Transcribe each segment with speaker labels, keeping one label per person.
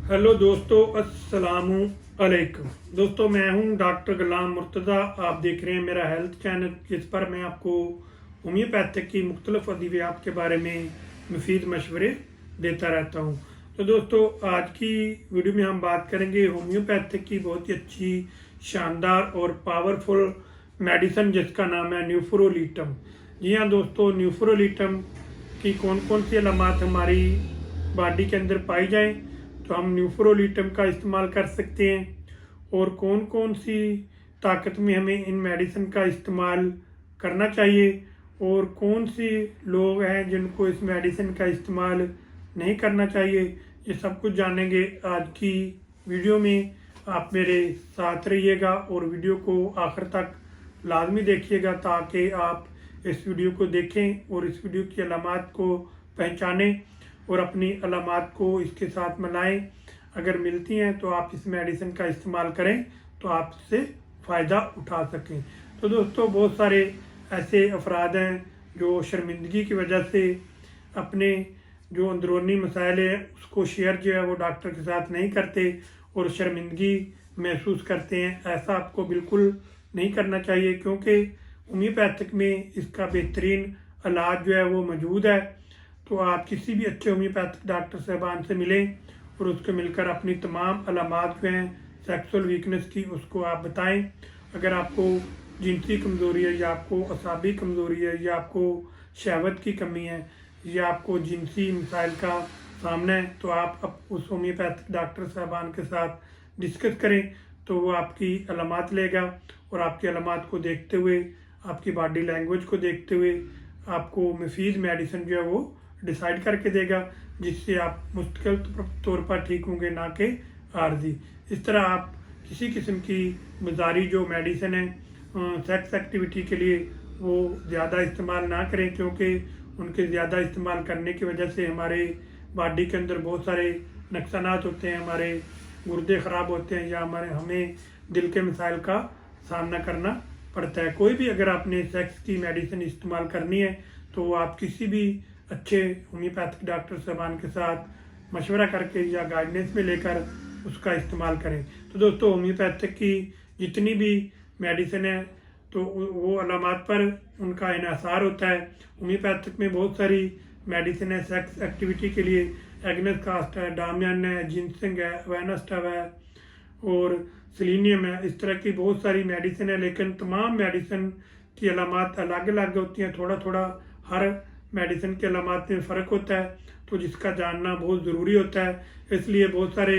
Speaker 1: Hello दोस्तों, अस्सलामु अलैकुम। दोस्तों, मैं हूं डॉक्टर गुलाम मुर्तज़ा। आप देख रहे हैं मेरा हेल्थ चैनल, जिस पर मैं आपको होम्योपैथिक की मुख्तलिफ अद्वियात के बारे में मुफीद मशवरे देता रहता हूं। तो दोस्तों, आज की वीडियो में हम बात करेंगे होम्योपैथिक की बहुत ही अच्छी, शानदार और पावरफुल मेडिसिन जिसका नाम है न्यूफ्रोलीटम। जी हाँ दोस्तों, न्यूफ्रोलीटम की कौन कौन सी अलामात हमारी बॉडी के अंदर पाई जाएं तो हम न्यूफ्रोलीटम का इस्तेमाल कर सकते हैं, और कौन कौन सी ताकत में हमें इन मेडिसिन का इस्तेमाल करना चाहिए, और कौन सी लोग हैं जिनको इस मेडिसिन का इस्तेमाल नहीं करना चाहिए। ये सब कुछ जानेंगे आज की वीडियो में। आप मेरे साथ रहिएगा और वीडियो को आखिर तक लाजमी देखिएगा ताकि आप इस वीडियो को देखें और इस वीडियो की अलामात को पहचानें और अपनी अलामात को इसके साथ मिलाएं। अगर मिलती हैं तो आप इस मेडिसिन का इस्तेमाल करें तो आप इससे फ़ायदा उठा सकें। तो दोस्तों, बहुत सारे ऐसे अफराद हैं जो शर्मिंदगी की वजह से अपने जो अंदरूनी मसाइल है उसको शेयर जो है वो डॉक्टर के साथ नहीं करते और शर्मिंदगी महसूस करते हैं। ऐसा आपको बिल्कुल नहीं करना चाहिए, क्योंकि होम्योपैथिक में इसका बेहतरीन इलाज जो है वो मौजूद है। तो आप किसी भी अच्छे होम्योपैथिक डॉक्टर साहबान से मिलें और उसको मिलकर अपनी तमाम अलामात जो हैं सेक्सुअल वीकनेस की उसको आप बताएं। अगर आपको जिनसी कमज़ोरी है, या आपको असाबी कमज़ोरी है, या आपको शहवत की कमी है, या आपको जिनसी मसाइल का सामना है, तो आप उस होम्योपैथिक डॉक्टर साहबान के साथ डिस्कस करें। तो वो आपकी अलामात लेगा और आपकी अलामात को देखते हुए, आपकी बॉडी लैंग्वेज को देखते हुए आपको मुफीद मेडिसिन जो है वो डिसाइड करके देगा, जिससे आप मुस्तकिल तौर पर ठीक होंगे, ना कि आर्जी। इस तरह आप किसी किस्म की बाजारी जो मेडिसिन है सेक्स एक्टिविटी के लिए वो ज़्यादा इस्तेमाल ना करें, क्योंकि उनके ज़्यादा इस्तेमाल करने की वजह से हमारे बॉडी के अंदर बहुत सारे नुकसानात होते हैं। हमारे गुर्दे ख़राब होते हैं, या हमें दिल के मसाइल का सामना करना पड़ता है। कोई भी अगर आपने सेक्स की मेडिसिन इस्तेमाल करनी है तो आप किसी भी अच्छे होम्योपैथिक डॉक्टर साहबान के साथ मशवरा करके या गाइडेंस में लेकर उसका इस्तेमाल करें। तो दोस्तों, होम्योपैथिक की जितनी भी मेडिसिन है तो वो अलामात पर उनका इन्हसार होता है। होम्योपैथिक में बहुत सारी मेडिसिन है सेक्स एक्टिविटी के लिए। एग्नेस कास्ट है, डामियन है, जिनसिंग है, वेनस्टव है और सेलेनियम है। इस तरह की बहुत सारी मेडिसिन है, लेकिन तमाम मेडिसिन की अलामात अलग अलग होती हैं। थोड़ा थोड़ा हर मेडिसिन के अलामात में फ़र्क होता है, तो जिसका जानना बहुत ज़रूरी होता है। इसलिए बहुत सारे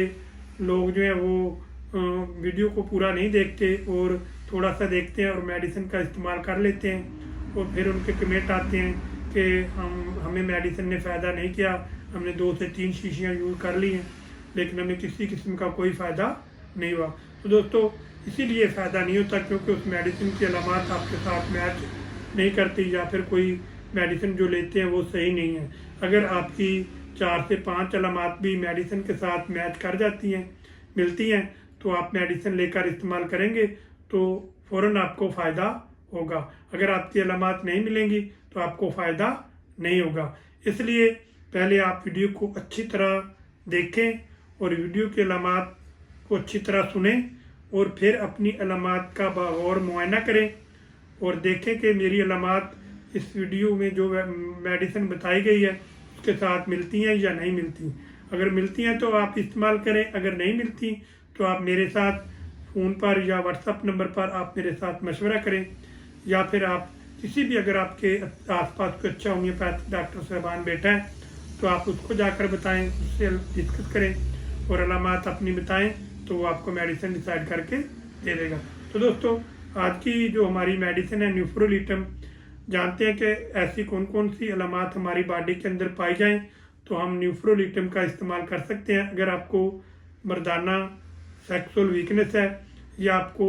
Speaker 1: लोग जो हैं वो वीडियो को पूरा नहीं देखते और थोड़ा सा देखते हैं और मेडिसिन का इस्तेमाल कर लेते हैं, और फिर उनके कमेंट आते हैं कि हमें मेडिसिन ने फ़ायदा नहीं किया, हमने 2 से 3 शीशियाँ यूज़ कर ली हैं लेकिन हमें किसी किस्म का कोई फ़ायदा नहीं हुआ। तो दोस्तों, इसीलिए फ़ायदा नहीं होता क्योंकि उस मेडिसिन की अलामात आपके साथ मैच नहीं करती, या फिर कोई मेडिसिन जो लेते हैं वो सही नहीं है। अगर आपकी 4 से 5 अलामात भी मेडिसिन के साथ मैच कर जाती हैं, मिलती हैं, तो आप मेडिसिन लेकर इस्तेमाल करेंगे तो फ़ौरन आपको फ़ायदा होगा। अगर आपकी अलामात नहीं मिलेंगी तो आपको फ़ायदा नहीं होगा। इसलिए पहले आप वीडियो को अच्छी तरह देखें और वीडियो की अलामात को अच्छी तरह सुनें, और फिर अपनी अलामात का बगौर मुआयना करें और देखें कि मेरी अलामात इस वीडियो में जो मेडिसिन बताई गई है उसके साथ मिलती हैं या नहीं मिलती। अगर मिलती हैं तो आप इस्तेमाल करें, अगर नहीं मिलती तो आप मेरे साथ फ़ोन पर या व्हाट्सअप नंबर पर आप मेरे साथ मशवरा करें, या फिर आप किसी भी, अगर आपके आसपास कोई अच्छा होम्योपैथिक डॉक्टर साहबान बैठा है तो आप उसको जाकर बताएं, उससे डिस्कस करें और अलामात अपनी बताएं, तो वो आपको मेडिसिन डिसाइड करके दे देगा। तो दोस्तों, आज की जो हमारी मेडिसिन है न्यूफ्रोलीटम, जानते हैं कि ऐसी कौन कौन सी अलामात हमारी बॉडी के अंदर पाई जाएं तो हम न्यूफ्रोलीटम का इस्तेमाल कर सकते हैं। अगर आपको मर्दाना सेक्सुअल वीकनेस है, या आपको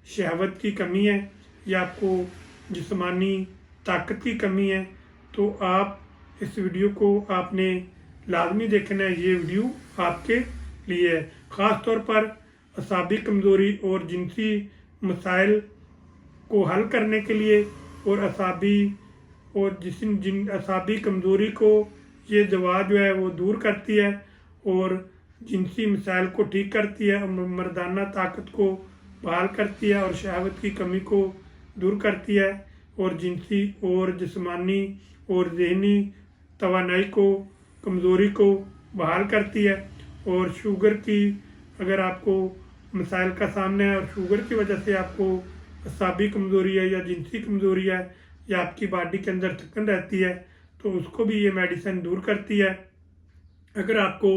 Speaker 1: शहवत की कमी है, या आपको जिस्मानी ताकत की कमी है, तो आप इस वीडियो को आपने लाजमी देखना है। ये वीडियो आपके लिए है। ख़ास तौर पर असाबी कमज़ोरी और जिनसी मसाइल को हल करने के लिए, और जिन असाबी कमज़ोरी को ये दवा जो है वो दूर करती है, और जिनसी मिसाइल को ठीक करती है, मर्दाना ताकत को बहाल करती है और शहावत की कमी को दूर करती है, और जिनसी और जिस्मानी और ज़हनी तवानाई को, कमज़ोरी को बहाल करती है। और शुगर की अगर आपको मसाइल का सामना है और शुगर की वजह से आपको असाबी कमज़ोरी है या जिनसी कमज़ोरी है या आपकी बॉडी के अंदर थकन रहती है, तो उसको भी ये मेडिसिन दूर करती है। अगर आपको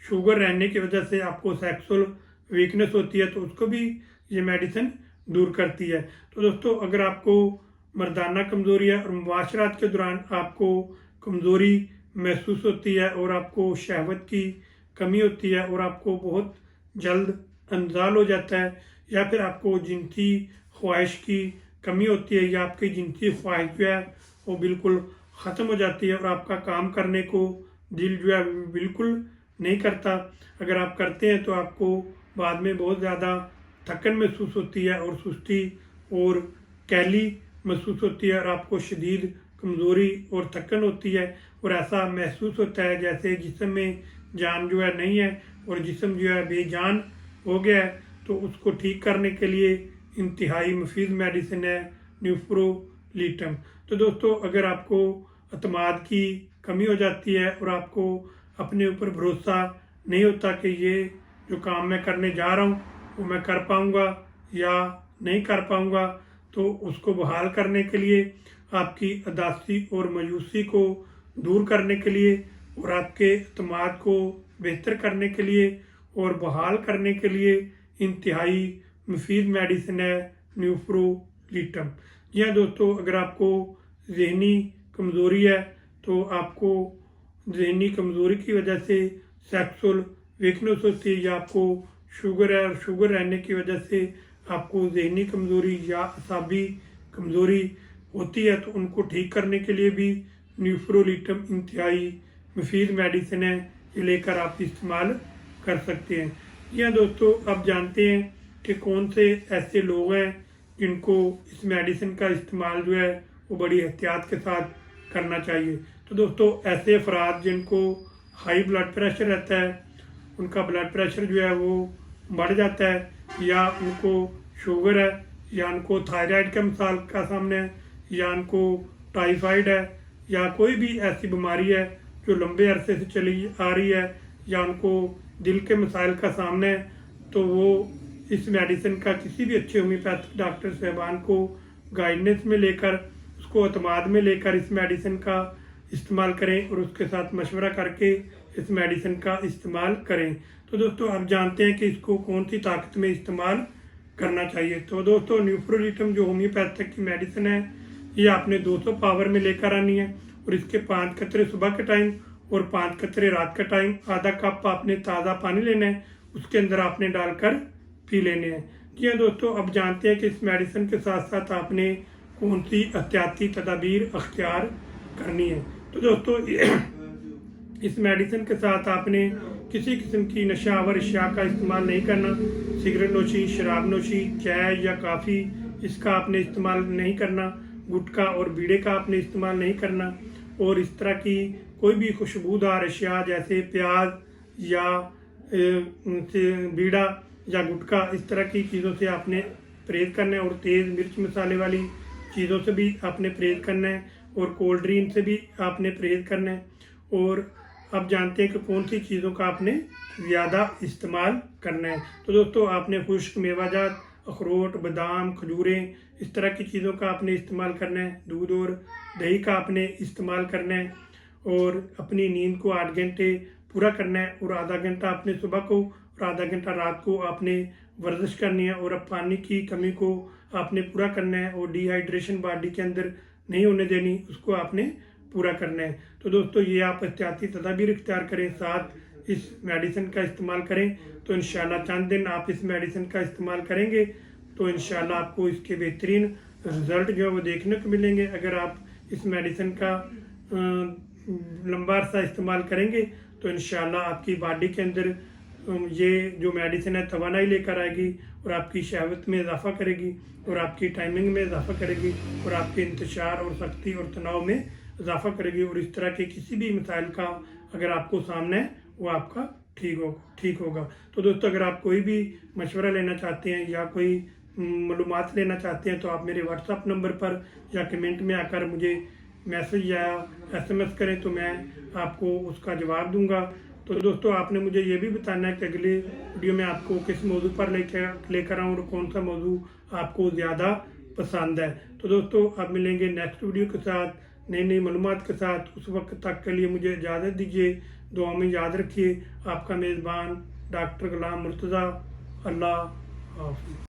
Speaker 1: शुगर रहने की वजह से आपको सेक्सुअल वीकनेस होती है, तो उसको भी ये मेडिसिन दूर करती है। तो दोस्तों, अगर आपको मर्दाना कमज़ोरी है और मुबाशरात के दौरान आपको कमज़ोरी महसूस होती है और आपको शहवत की कमी होती है और आपको बहुत जल्द अंजाल हो जाता है, या फिर आपको जिनसी ख्वाहिश की कमी होती है, या आपकी जिनसी ख्वाहिश जो है वो बिल्कुल ख़त्म हो जाती है और आपका काम करने को दिल जो है बिल्कुल नहीं करता। अगर आप करते हैं तो आपको बाद में बहुत ज़्यादा थकन महसूस होती है और सुस्ती और कैली महसूस होती है और आपको शदीद कमज़ोरी और थकन होती है, और ऐसा महसूस होता है जैसे जिस्म में जान जो है नहीं है और जिस्म जो है बेजान हो गया है। तो उसको ठीक करने के लिए इंतहाई मुफीद मेडिसिन है न्यूफ्रोलीटम। तो दोस्तों, अगर आपको अतमाद की कमी हो जाती है और आपको अपने ऊपर भरोसा नहीं होता कि ये जो काम मैं करने जा रहा हूँ वो मैं कर पाऊँगा या नहीं कर पाऊँगा, तो उसको बहाल करने के लिए, आपकी उदासी और मायूसी को दूर करने के लिए और आपके अतमाद को बेहतर करने के लिए और बहाल करने के लिए इंतहाई मुफीद मेडिसिन है न्यूफ्रोलीटम। जी हाँ दोस्तों, अगर आपको ज़हनी कमज़ोरी है तो आपको ज़हनी कमज़ोरी की वजह से सेक्सुअल वीकनेस होती है, या आपको शुगर है और शुगर रहने की वजह से आपको ज़हनी कमज़ोरी या असाबी कमज़ोरी होती है, तो उनको ठीक करने के लिए भी न्यूफ्रोलीटम इंतहाई मुफीद मेडिसिन है, ये लेकर आप इस्तेमाल कर सकते हैं। या दोस्तों, आप जानते हैं कि कौन से ऐसे लोग हैं जिनको इस मेडिसिन का इस्तेमाल जो है वो बड़ी एहतियात के साथ करना चाहिए। तो दोस्तों, ऐसे अफराद जिनको हाई ब्लड प्रेशर रहता है, उनका ब्लड प्रेशर जो है वो बढ़ जाता है, या उनको शुगर है, या उनको थायराइड का मिसाल का सामने है, या उनको टाइफाइड है, या कोई भी ऐसी बीमारी है जो लंबे अरसे से चली आ रही है, या उनको दिल के मसाइल का सामना है, तो वो इस मेडिसिन का किसी भी अच्छे होम्योपैथिक डॉक्टर साहबान को गाइडेंस में लेकर, उसको अतमाद में लेकर इस मेडिसिन का इस्तेमाल करें और उसके साथ मशवरा करके इस मेडिसिन का इस्तेमाल करें। तो दोस्तों, आप जानते हैं कि इसको कौन सी ताकत में इस्तेमाल करना चाहिए। तो दोस्तों, न्यूफ्रोलीटम जो होम्योपैथिक की मेडिसिन है, ये आपने 200 पावर में लेकर आनी है, और इसके 5 कतरे सुबह के टाइम और 5 कतरे रात का टाइम, आधा कप आपने ताज़ा पानी लेना है, उसके अंदर आपने डालकर पी लेने हैं। जी हाँ दोस्तों, अब जानते हैं कि इस मेडिसिन के साथ साथ आपने कौन सी एहतियाती तदाबीर अख्तियार करनी है। तो दोस्तों, इस मेडिसिन के साथ आपने किसी किस्म की नशावर अशिया का इस्तेमाल नहीं करना। सिगरेट नोशी, शराब नोशी, चाय या काफ़ी, इसका आपने इस्तेमाल नहीं करना। गुटखा और बीड़े का आपने इस्तेमाल नहीं करना, और इस तरह की कोई भी खुशबूदार अशिया जैसे प्याज या बीड़ा या गुटखा, इस तरह की चीज़ों से आपने परहेज़ करना है, और तेज़ मिर्च मसाले वाली चीज़ों से भी आपने परहेज़ करना है, और कोल्ड ड्रिंक से भी आपने परहेज़ करना है। और आप जानते हैं कि कौन सी चीज़ों का आपने ज़्यादा इस्तेमाल करना है। तो दोस्तों, आपने खुश्क मेवाजात, अखरोट, बादाम, खजूरें, इस तरह की चीज़ों का आपने इस्तेमाल करना है। दूध और दही का आपने इस्तेमाल करना है, और अपनी नींद को 8 घंटे पूरा करना है, और आधा घंटा आपने सुबह को और आधा घंटा रात को आपने वर्जिश करनी है, और अब पानी की कमी को आपने पूरा करना है, और डिहाइड्रेशन बॉडी के अंदर नहीं होने देनी, उसको आपने पूरा करना है। तो दोस्तों, ये आप एहतियाती तदाबीर इख्तियार करें, साथ इस मेडिसिन का इस्तेमाल करें, तो इंशाल्लाह चंद दिन आप इस मेडिसिन का इस्तेमाल करेंगे तो इंशाल्लाह आपको इसके बेहतरीन रिज़ल्ट जो है वो देखने को मिलेंगे। अगर आप इस मेडिसिन का लंबा अरसा इस्तेमाल करेंगे तो इंशाल्लाह आपकी बॉडी के अंदर ये जो मेडिसिन है तवानाई लेकर आएगी, और आपकी शहवत में इजाफा करेगी, और आपकी टाइमिंग में इजाफा करेगी, और आपके इंतशार और सख्ती और तनाव में इजाफा करेगी, और इस तरह के किसी भी मिसाइल का अगर आपको सामना है वो आपका ठीक होगा। तो दोस्तों, अगर आप कोई भी मशवरा लेना चाहते हैं या कोई मालूमात लेना चाहते हैं तो आप मेरे व्हाट्सअप नंबर पर या कमेंट में आकर मुझे मैसेज या एसएमएस करें तो मैं आपको उसका जवाब दूंगा। तो दोस्तों, आपने मुझे ये भी बताना है कि अगले वीडियो में आपको किस मौजू पर लेकर आऊँ और कौन सा मौजू आपको ज़्यादा पसंद है। तो दोस्तों, अब मिलेंगे नेक्स्ट वीडियो के साथ नई नई मालूमात के साथ। उस वक्त तक के लिए मुझे इजाज़त दीजिए। दुआ में याद रखिए। आपका मेज़बान डॉक्टर गुलाम मुर्तज़ा। अल्लाह हाफ़िज़।